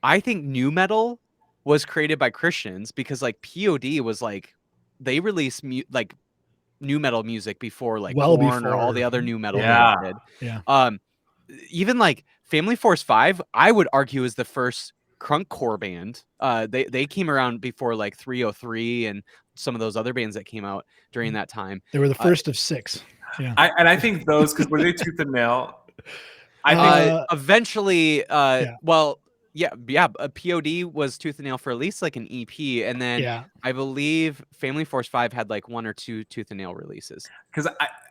I think new metal was created by Christians because like POD was like they released like new metal music before like Well Korn or all the before. other new metal Yeah. bands did. Yeah. Even like Family Force 5, I would argue is the first crunkcore band. They came around before like 303 and some of those other bands that came out during that time. They were the first of 6. Yeah. I think those, because were they Tooth and Nail? I think Eventually, yeah. well, yeah, POD was Tooth and Nail for at least like an EP, and then Yeah. I believe Family Force 5 had like 1 or 2 Tooth and Nail releases. because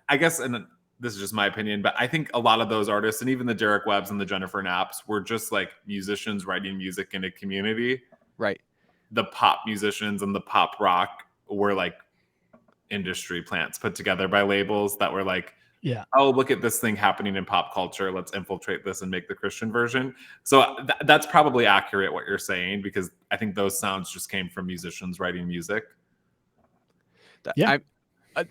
I guess, and this is just my opinion, but I think a lot of those artists, and even the Derek Webbs and the Jennifer Knapps, were just like musicians writing music in a community. Right. The pop musicians and the pop rock were like industry plants put together by labels that were like, Yeah. oh, look at this thing happening in pop culture. Let's infiltrate this and make the Christian version. So that's probably accurate what you're saying, because I think those sounds just came from musicians writing music. Yeah.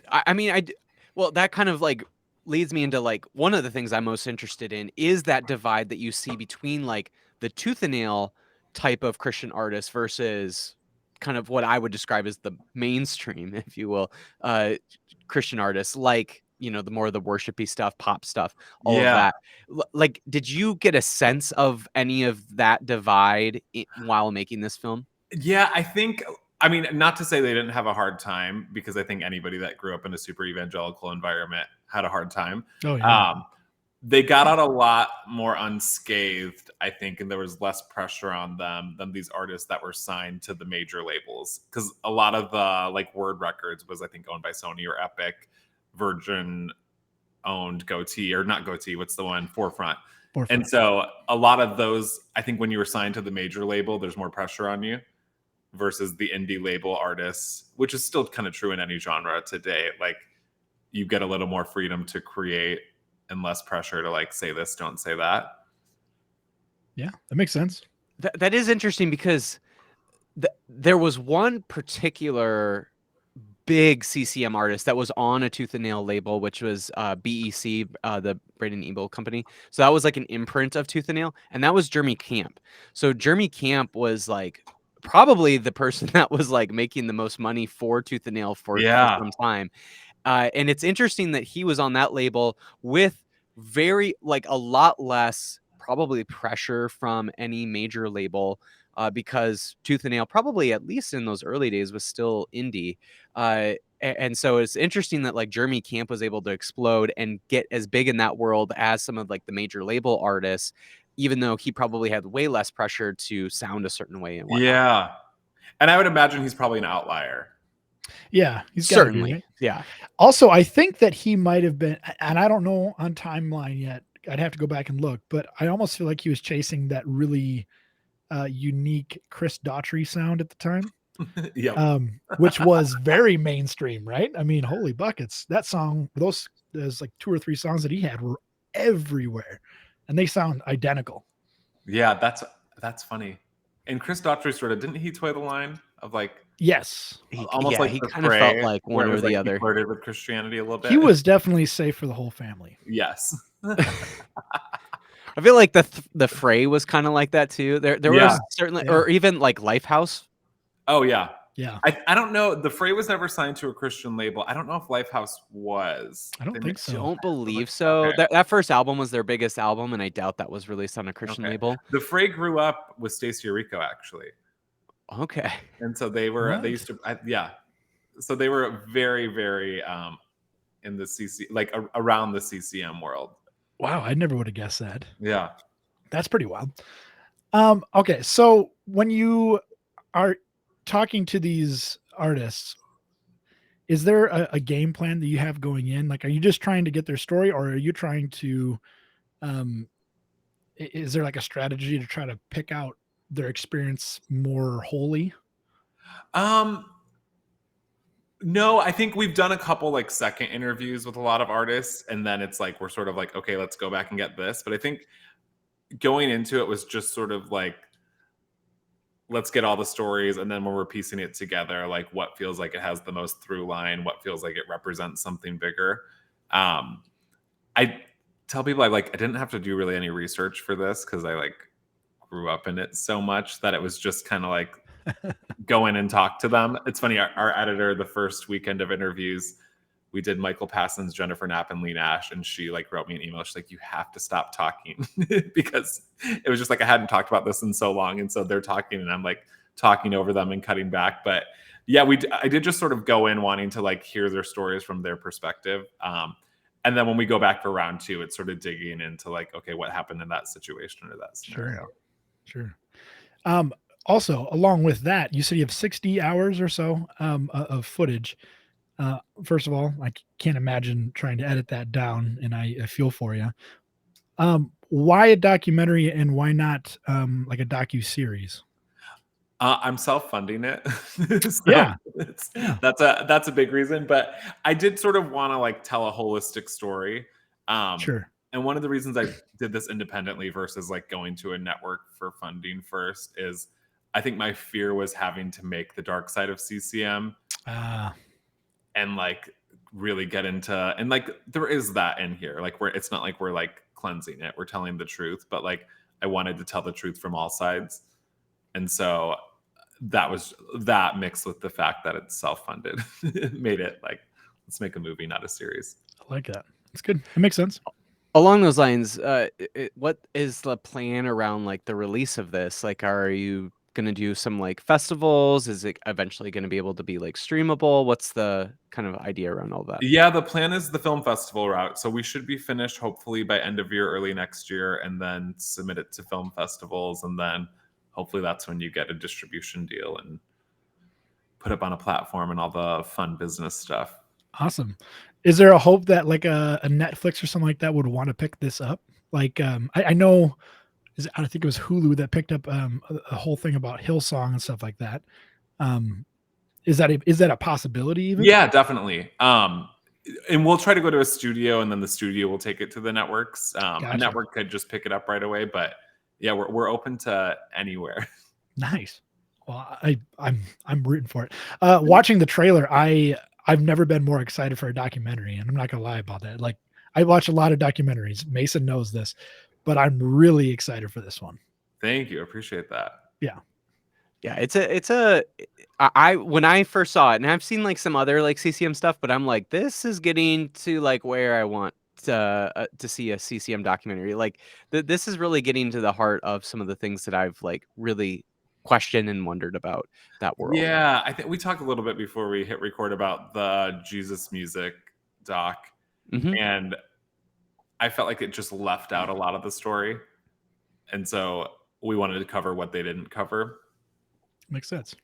I mean, well, that kind of like leads me into like one of the things I'm most interested in is that divide that you see between like the Tooth and Nail type of Christian artists versus kind of what I would describe as the mainstream, if you will, Christian artists, like, you know, the more of the worshipy stuff, pop stuff, all of that. Like, did you get a sense of any of that divide while making this film? Yeah, I mean, not to say they didn't have a hard time, because I think anybody that grew up in a super evangelical environment had a hard time. Oh yeah. They got out a lot more unscathed, I think, and there was less pressure on them than these artists that were signed to the major labels. Because a lot of the like Word Records was, I think, owned by Sony or Epic. Virgin owned Goatee, or not Goatee, what's the one? Forefront. And so a lot of those, I think when you were signed to the major label, there's more pressure on you versus the indie label artists, which is still kind of true in any genre today. Like, you get a little more freedom to create and less pressure to like say this, don't say that. Yeah, that makes sense. That is interesting, because there was one particular big CCM artist that was on a Tooth and Nail label, which was BEC, the Braden Ebel company. So that was like an imprint of Tooth and Nail, and that was Jeremy Camp. So Jeremy Camp was like probably the person that was like making the most money for Tooth and Nail for some time. And it's interesting that he was on that label with very like a lot less probably pressure from any major label, because Tooth and Nail probably, at least in those early days, was still indie. And so it's interesting that like Jeremy Camp was able to explode and get as big in that world as some of like the major label artists, even though he probably had way less pressure to sound a certain way and whatnot. Yeah. And I would imagine he's probably an outlier. Yeah, he's certainly. Right? Yeah. Also, I think that he might have been, and I don't know on timeline yet. I'd have to go back and look, but I almost feel like he was chasing that really unique Chris Daughtry sound at the time. Yeah. Which was very mainstream, right? I mean, holy buckets. That song, there's like 2 or 3 songs that he had were everywhere, and they sound identical. Yeah, that's funny. And Chris Daughtry sort of, didn't he toy the line of like, yes, almost like he The kind of felt Fray, like where one it or was the like other. he flirted with Christianity a little bit. He was definitely safe for the whole family. Yes. I feel like the Fray was kind of like that too. There was certainly, or even like Lifehouse. Oh yeah. Yeah. I don't know. The Fray was never signed to a Christian label. I don't know if Lifehouse was. I don't think so. Don't believe so. Okay. That first album was their biggest album, and I doubt that was released on a Christian label. The Fray grew up with Stacey Orico, actually. Okay. And so they What? used to, yeah. So they were very, very in the around the CCM world. Wow, I never would have guessed that. Yeah. That's pretty wild. Okay, so when you are talking to these artists, is there a game plan that you have going in? Like, are you just trying to get their story, or are you trying to, um, is there like a strategy to try to pick out their experience more wholly? Um, no, I think we've done a couple like second interviews with a lot of artists, and then it's like we're sort of like, okay, let's go back and get this. But I think going into it was just sort of like, let's get all the stories, and then when we're piecing it together, like what feels like it has the most through line, what feels like it represents something bigger. Um, I tell people I didn't have to do really any research for this because I like grew up in it so much that it was just kind of like go in and talk to them. It's funny, our editor, the first weekend of interviews, we did Michael Passon's Jennifer Knapp and Lee Nash, and she like wrote me an email. She's like, "You have to stop talking," because it was just like I hadn't talked about this in so long, and so they're talking, and I'm like talking over them and cutting back. But yeah, I did just sort of go in wanting to like hear their stories from their perspective. And then when we go back for round two, it's sort of digging into like, okay, what happened in that situation or that Sure, scenario. sure. Um, Also, along with that, you said you have 60 hours or so of footage. First of all, I can't imagine trying to edit that down, and I feel for you. Why a documentary and why not like a docu series? I'm self-funding it, so Yeah, yeah, that's a big reason. But I did sort of want to like tell a holistic story, sure. and one of the reasons I did this independently versus like going to a network for funding first is I think my fear was having to make the dark side of CCM Uh, and like really get into, and like there is that in here, like where it's not like we're like cleansing it, we're telling the truth, but like I wanted to tell the truth from all sides. And so that mixed with the fact that it's self-funded made it like, let's make a movie, not a series. I like that. It's good. It makes sense. Along those lines, what is the plan around like the release of this? Like, are you gonna do some like festivals? Is it eventually gonna be able to be like streamable? What's the kind of idea around all that? Yeah, the plan is the film festival route. So we should be finished hopefully by end of year, early next year, and then submit it to film festivals. And then hopefully that's when you get a distribution deal and put up on a platform and all the fun business stuff. Awesome. Is there a hope that like a Netflix or something like that would want to pick this up? Like, I know, I think it was Hulu that picked up a whole thing about Hillsong and stuff like that. Um, is that a possibility even? Yeah, definitely. And we'll try to go to a studio, and then the studio will take it to the networks. A Gotcha. network could just pick it up right away, but yeah, we're open to anywhere. Nice. Well, I'm rooting for it. Watching the trailer, I've never been more excited for a documentary, and I'm not gonna lie about that. Like, I watch a lot of documentaries. Mason knows this, but I'm really excited for this one. Thank you, appreciate that. Yeah, Yeah, it's a I when I first saw it, and I've seen like some other like CCM stuff, but I'm like, this is getting to like where I want to see a CCM documentary. Like, this is really getting to the heart of some of the things that I've like really questioned and wondered about that world. Yeah, I think we talked a little bit before we hit record about the Jesus music doc, Hmm. and I felt like it just left out a lot of the story, and so we wanted to cover what they didn't cover. makes sense.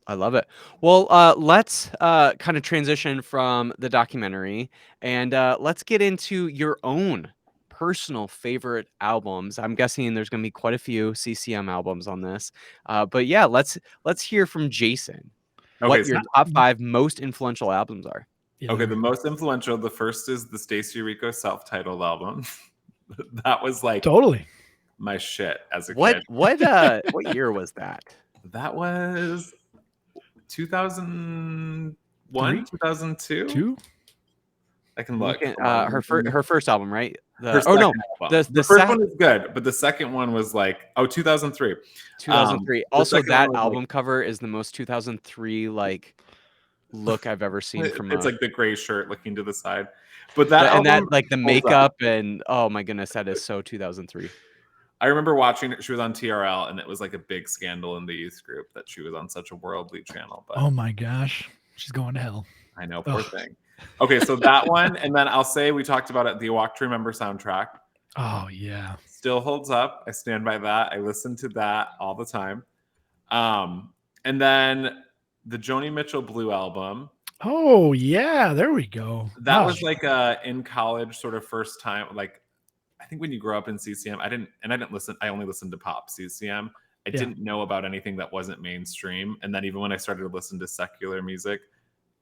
I love it. Well, let's kind of transition from the documentary and let's get into your own personal favorite albums. I'm guessing there's going to be quite a few CCM albums on this, but yeah, let's hear from Jason Okay, what so your top 5 most influential albums are. Yeah, okay, they're the most influential, the first is the Stacey Rico self-titled album. That was like totally my shit as a What kid. what year was that? That was 2001, 3, 2002. 2. I can I'm look. looking Hold on, her first album, right? her The oh no, second album. the The first set one is good, but the second one was like, oh, 2003. 2003. The Also, second one that was like, album cover is the most 2003 like look I've ever seen from it's a like the gray shirt looking to the side. But that and that album like the holds up. makeup and oh my goodness, that is so 2003. I remember watching it. She was on TRL, and it was like a big scandal in the youth group that she was on such a worldly channel. But Oh my gosh, she's going to hell. I know, poor Oh, thing. Okay, so that one, and then I'll say we talked about it. The Walk to Remember soundtrack oh yeah. still holds up. I stand by that. I listen to that all the time. And then the Joni Mitchell Blue album. Oh yeah, there we go. That Oh, was like a in college sort of first time. Like I think when you grow up in CCM, I didn't listen. I only listened to pop CCM. I yeah. didn't know about anything that wasn't mainstream. And then even when I started to listen to secular music,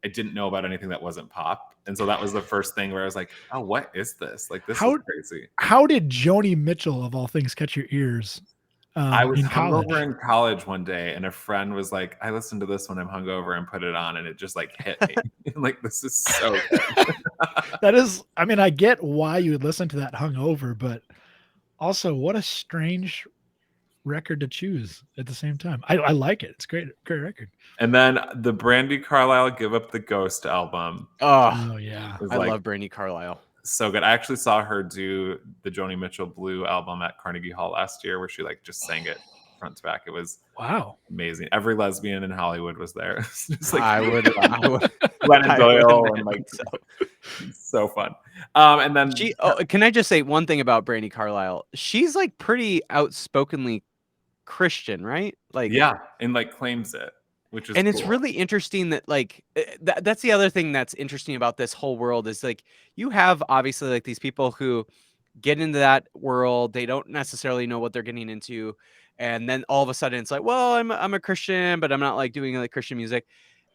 I didn't know about anything that wasn't pop. And so that was the first thing where I was like, oh, what is this? Like, this is How crazy. how did Joni Mitchell of all things catch your ears I was in hungover college? in college one day, and a friend was like, I listened to this when I'm hungover and put it on, and it just like hit me. Like, this is so good. That is, I mean, I get why you would listen to that hungover, but also what a strange record to choose at the same time. I like it. It's great, great record. And then the Brandy Carlisle Give Up the Ghost album Oh, Oh yeah. was I like love Brandy Carlisle. so good. I actually saw her do the Joni Mitchell Blue album at Carnegie Hall last year, where she like just sang it front to back. It was Wow. amazing. Every lesbian in Hollywood was there. Just like I would Glennon I would Doyle and like imagine so. so fun. And then Can I just say one thing about Brandy Carlisle? She's like pretty outspokenly Christian, right? Like, yeah, and like claims it, which is and it's cool. really interesting that like that's the other thing that's interesting about this whole world is like you have obviously like these people who get into that world, they don't necessarily know what they're getting into, and then all of a sudden it's like, well, I'm a Christian, but I'm not like doing like Christian music.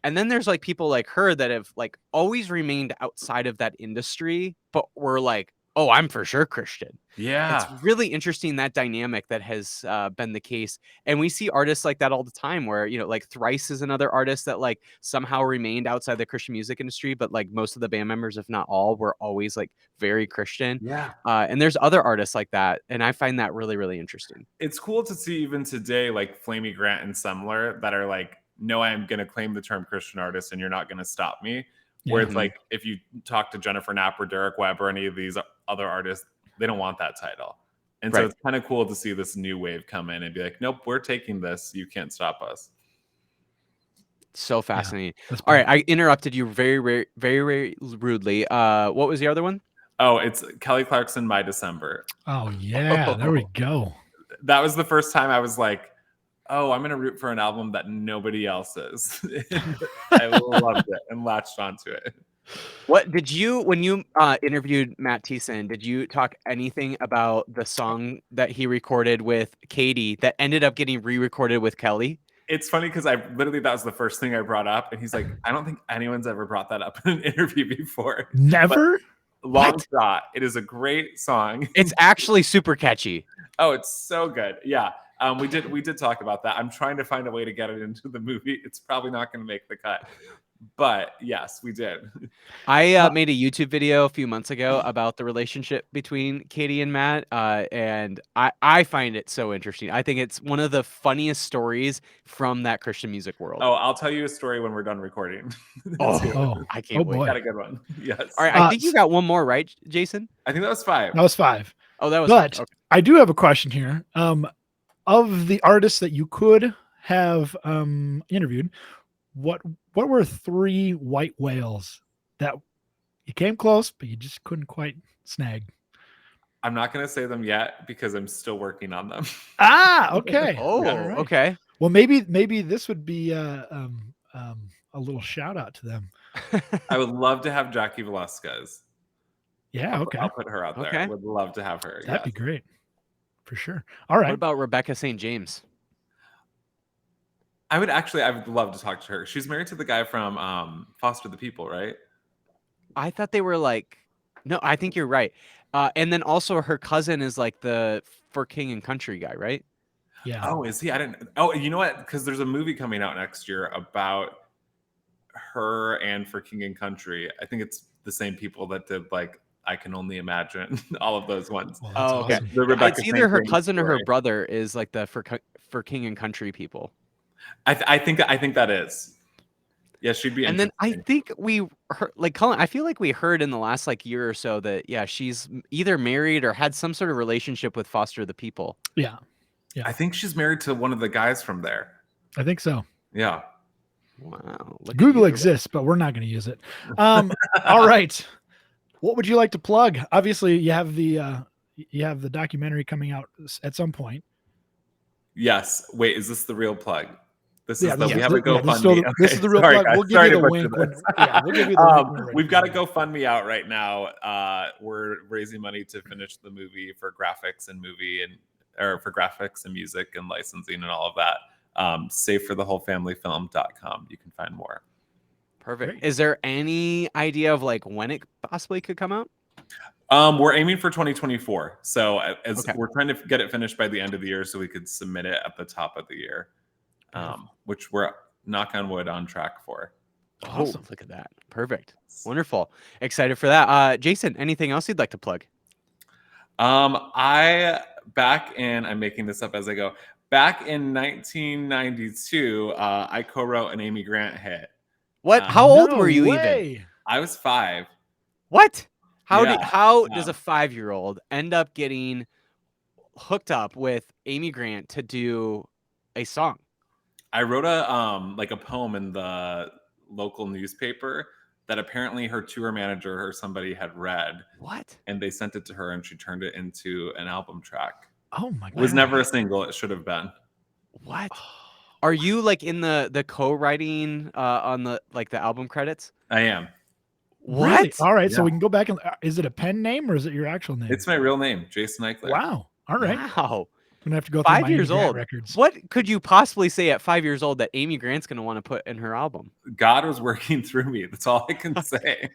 And then there's like people like her that have like always remained outside of that industry, but were like, oh, I'm for sure Christian. It's Yeah. really interesting that dynamic that has been the case. And we see artists like that all the time where, you know, like Thrice is another artist that like somehow remained outside the Christian music industry, but like most of the band members, if not all, were always like very Christian. Yeah. And there's other artists like that. And I find that really, really interesting. It's cool to see even today, like Flamey Grant and Semler that are like, no, I'm going to claim the term Christian artist and you're not going to stop me. Where Yeah. it's like, if you talk to Jennifer Knapp or Derek Webb or any of these other artists, they don't want that title. And so Right. it's kind of cool to see this new wave come in and be like, nope, we're taking this. You can't stop us. So fascinating. That's All right. brilliant. I interrupted you very, very, very, very rudely. What was the other one? Oh, it's Kelly Clarkson, My December. Oh yeah, there we go. That was the first time I was like, oh, I'm going to root for an album that nobody else is. I loved it and latched onto it. What did you when you interviewed Matt Thiessen, did you talk anything about the song that he recorded with Katie that ended up getting re-recorded with Kelly? It's funny because I literally that was the first thing I brought up, and he's like, I don't think anyone's ever brought that up in an interview before. Never? But long What? shot. It is a great song. It's actually super catchy. Oh, it's so good. Yeah. We did talk about that. I'm trying to find a way to get it into the movie. It's probably not going to make the cut. But yes, we did. I made a YouTube video a few months ago about the relationship between Katie and Matt, and I find it so interesting. I think it's one of the funniest stories from that Christian music world. Oh, I'll tell you a story when we're done recording. Oh, I can't wait. boy. Got a good one. Yes. All right, I think you got one more, right, Jason? I think that was 5. That was 5. Oh, that was But 5. Okay. I do have a question here. Of the artists that you could have interviewed, what were 3 white whales that you came close, but you just couldn't quite snag? I'm not going to say them yet because I'm still working on them. Ah, okay. Oh, All right. okay. Well, maybe this would be a little shout out to them. I would love to have Jackie Velasquez. Yeah, okay. I'll put her out there. Okay. Would love to have her. That'd be Yes. great. For sure. All right. What about Rebecca St. James? I would love to talk to her. She's married to the guy from Foster the People, right? I thought they were like, no, I think you're right. And then also her cousin is like the For King and Country guy, right? Yeah. Oh, is he? I didn't. Oh, you know what? Because there's a movie coming out next year about her and For King and Country. I think it's the same people that did like I Can Only Imagine, all of those ones. Well, that's Okay. awesome. The Rebecca It's either her St. James cousin or her story. brother is like the For King and Country people. I think that is. Yeah, she'd be And then I interesting. think we heard, like, Cullen, I feel like we heard in the last, like, year or so that, yeah, she's either married or had some sort of relationship with Foster the People. Yeah. Yeah. I think she's married to one of the guys from there. I think so. Yeah. Wow, look at Google you. exists, but we're not going to use it. All right. What would you like to plug? Obviously, you have the documentary coming out at some point. Yes. Wait, is this the real plug? This Yeah, is the this we is have a still GoFundMe. this Okay, is the real sorry plug. guys. We'll give Sorry you to the butcher wink when this. we'll give you the wink when we're ready. We've to got a do that. GoFundMe out right now. We're raising money to finish the movie for graphics and or for graphics and music and licensing and all of that. SafeForTheWholeFamilyFilm.com. You can find more. Perfect. Great. Is there any idea of like when it possibly could come out? We're aiming for 2024. So as Okay. we're trying to get it finished by the end of the year so we could submit it at the top of the year, which we're, knock on wood, on track for. Awesome. Oh, look at that. Perfect. Wonderful. Excited for that. Jason, anything else you'd like to plug? I'm making this up as I go. Back in 1992, I co-wrote an Amy Grant hit. What? How old No were you even? way. I was 5. What? Yeah. How does a 5-year-old end up getting hooked up with Amy Grant to do a song? I wrote a poem in the local newspaper that apparently her tour manager or somebody had read, What? and they sent it to her, and she turned it into an album track. Oh my It was god. never a single. It should have been. What? Are you like in the co-writing on the like the album credits? I am. Really? What? All right. So Yeah. we can go back and is it a pen name or is it your actual name? It's my real name, Jason Ikeler. Wow. All right. Wow. I'm gonna have to go through 5 my Amy years Grant old. records. What could you possibly say at 5 years old that Amy Grant's going to want to put in her album? God was working through me. That's all I can say.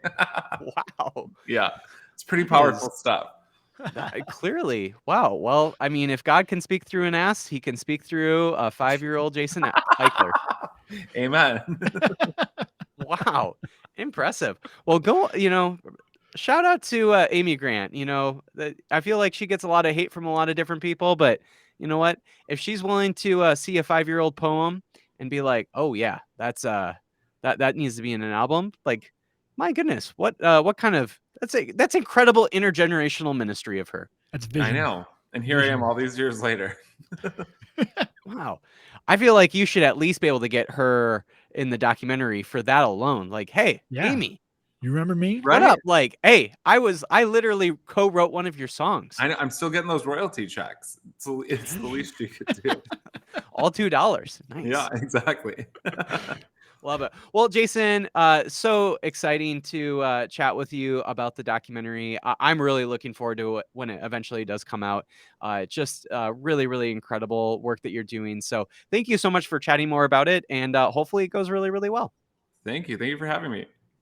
Wow. Yeah. It's pretty That powerful is- stuff. Clearly. Wow. Well, I mean, if God can speak through an ass, he can speak through a 5-year-old Jason Eichler. Amen. Wow. Impressive. Well, shout out to Amy Grant. I feel like she gets a lot of hate from a lot of different people, but you know what? If she's willing to see a 5-year-old poem and be like, "Oh yeah, that needs to be in an album," like, my goodness, what kind of that's incredible intergenerational ministry of her. That's I vision. know. And here I am all these years later. Wow. I feel like you should at least be able to get her in the documentary for that alone. Like, hey, Yeah. Amy, You remember me? what up? Like, hey, I literally co-wrote one of your songs. I'm still getting those royalty checks. It's the least you could do. All $2. Nice. Yeah, exactly. Love it. Well, Jason, so exciting to chat with you about the documentary. I'm really looking forward to it when it eventually does come out. Just really, really incredible work that you're doing. So thank you so much for chatting more about it. And hopefully it goes really, really well. Thank you. Thank you for having me.